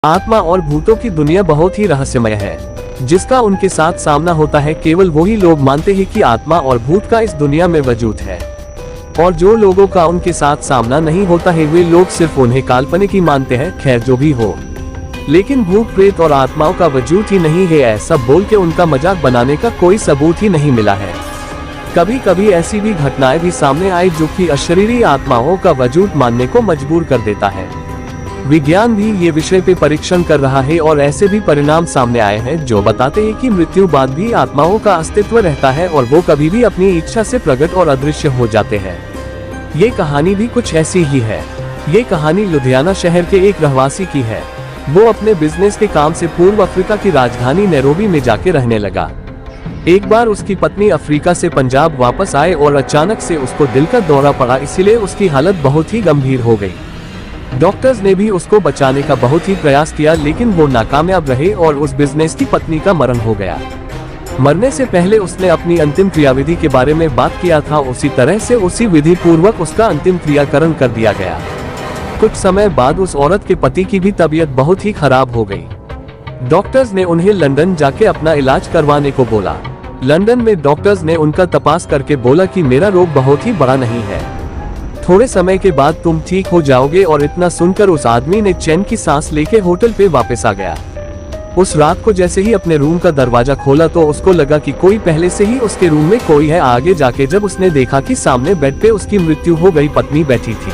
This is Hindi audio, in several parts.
आत्मा और भूतों की दुनिया बहुत ही रहस्यमय है, जिसका उनके साथ सामना होता है। केवल वही लोग मानते हैं कि आत्मा और भूत का इस दुनिया में वजूद है, और जो लोगों का उनके साथ सामना नहीं होता है वे लोग सिर्फ उन्हें काल्पनिक ही मानते हैं। खैर जो भी हो, लेकिन भूत प्रेत और आत्माओं का वजूद ही नहीं है, ऐसा बोल के उनका मजाक बनाने का कोई सबूत ही नहीं मिला है। कभी कभी ऐसी भी घटनाएं भी सामने आई जो कि अशरीरी आत्माओं का वजूद मानने को मजबूर कर देता है। विज्ञान भी ये विषय पे परीक्षण कर रहा है और ऐसे भी परिणाम सामने आए हैं जो बताते हैं कि मृत्यु बाद भी आत्माओं का अस्तित्व रहता है और वो कभी भी अपनी इच्छा से प्रकट और अदृश्य हो जाते हैं। ये कहानी भी कुछ ऐसी ही है। ये कहानी लुधियाना शहर के एक रहवासी की है। वो अपने बिजनेस के काम से पूर्व अफ्रीका की राजधानी नैरोबी में जाके रहने लगा। एक बार उसकी पत्नी अफ्रीका से पंजाब वापस आए और अचानक से उसको दिल का दौरा पड़ा, इसीलिए उसकी हालत बहुत ही गंभीर हो गई। डॉक्टर्स ने भी उसको बचाने का बहुत ही प्रयास किया, लेकिन वो नाकामयाब रहे और उस बिजनेस की पत्नी का मरण हो गया। मरने से पहले उसने अपनी अंतिम क्रियाविधि के बारे में बात किया था, उसी तरह से उसी विधि पूर्वक उसका अंतिम क्रियाकरण कर दिया गया। कुछ समय बाद उस औरत के पति की भी तबीयत बहुत ही खराब हो गई। डॉक्टर्स ने उन्हें लंदन जाके अपना इलाज करवाने को बोला। लंदन में डॉक्टर्स ने उनका तपास करके बोला कि मेरा रोग बहुत ही बड़ा नहीं है, थोड़े समय के बाद तुम ठीक हो जाओगे। और इतना सुनकर उस आदमी ने चैन की सांस लेके होटल पे वापस आ गया। उस रात को जैसे ही अपने रूम का दरवाजा खोला तो उसको लगा कि कोई पहले से ही उसके रूम में कोई है। आगे जाके जब उसने देखा कि सामने बेड पे उसकी मृत्यु हो गई पत्नी बैठी थी।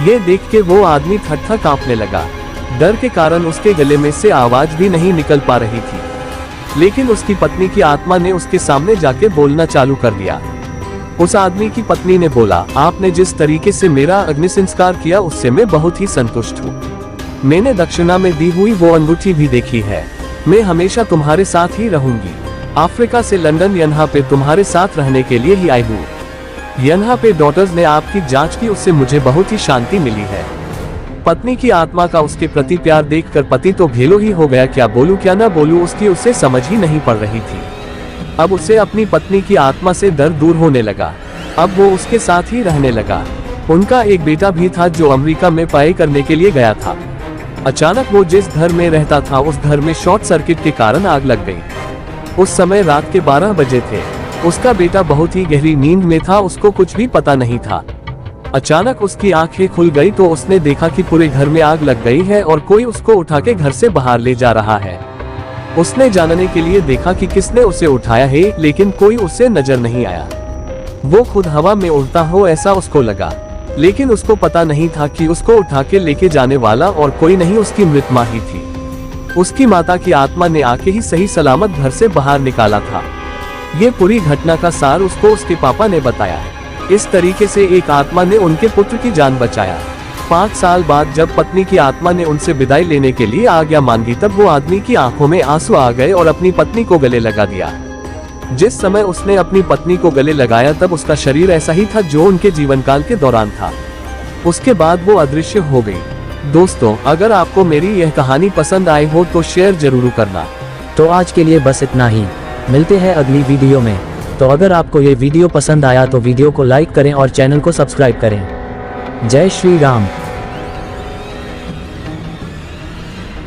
ये देख के वो आदमी थर-थर कांपने लगा। डर के कारण उसके गले में से आवाज भी नहीं निकल पा रही थी, लेकिन उसकी पत्नी की आत्मा ने उसके सामने जाके बोलना चालू कर दिया। उस आदमी की पत्नी ने बोला, आपने जिस तरीके से मेरा अग्नि संस्कार किया उससे मैं बहुत ही संतुष्ट हूँ। मैंने दक्षिणा में दी हुई वो अंगूठी भी देखी है। मैं हमेशा तुम्हारे साथ ही रहूंगी। अफ्रीका से लंदन यहाँ पे तुम्हारे साथ रहने के लिए ही आई हूँ। यहाँ पे डॉक्टर्स ने आपकी जांच की, उससे मुझे बहुत ही शांति मिली है। पत्नी की आत्मा का उसके प्रति प्यार देखकर पति तो भेलो ही हो गया। क्या बोलूं क्या ना बोलूं, उसकी उससे समझ ही नहीं पड़ रही थी। अब उसे अपनी पत्नी की आत्मा से डर दूर होने लगा। अब वो उसके साथ ही रहने लगा। उनका एक बेटा भी था जो अमेरिका में पढ़ाई करने के लिए गया था। अचानक वो जिस घर में रहता था उस घर में शॉर्ट सर्किट के कारण आग लग गई। उस समय रात के 12 बजे थे। उसका बेटा बहुत ही गहरी नींद में था, उसको कुछ भी पता नहीं था। अचानक उसकी आंखें खुल गई तो उसने देखा कि पूरे घर में आग लग गई है और कोई उसको उठा के घर से बाहर ले जा रहा है। उसने जानने के लिए देखा कि किसने उसे उठाया है, लेकिन कोई उसे नजर नहीं आया। वो खुद हवा में उड़ता हो ऐसा उसको लगा, लेकिन उसको पता नहीं था कि उसको उठा के लेके जाने वाला और कोई नहीं, उसकी मृत माँ ही थी। उसकी माता की आत्मा ने आके ही सही सलामत घर से बाहर निकाला था। ये पूरी घटना का सार उसको उसके पापा ने बताया। इस तरीके से एक आत्मा ने उनके पुत्र की जान बचाया। 5 साल बाद जब पत्नी की आत्मा ने उनसे विदाई लेने के लिए आज्ञा मांगी तब वो आदमी की आंखों में आंसू आ गए और अपनी पत्नी को गले लगा दिया। जिस समय उसने अपनी पत्नी को गले लगाया तब उसका शरीर ऐसा ही था जो उनके जीवन काल के दौरान था। उसके बाद वो अदृश्य हो गई। दोस्तों, अगर आपको मेरी यह कहानी पसंद आई हो तो शेयर जरूर करना। तो आज के लिए बस इतना ही, मिलते हैं अगली वीडियो में। तो अगर आपको ये वीडियो पसंद आया तो वीडियो को लाइक करें और चैनल को सब्सक्राइब करें। जय श्री राम।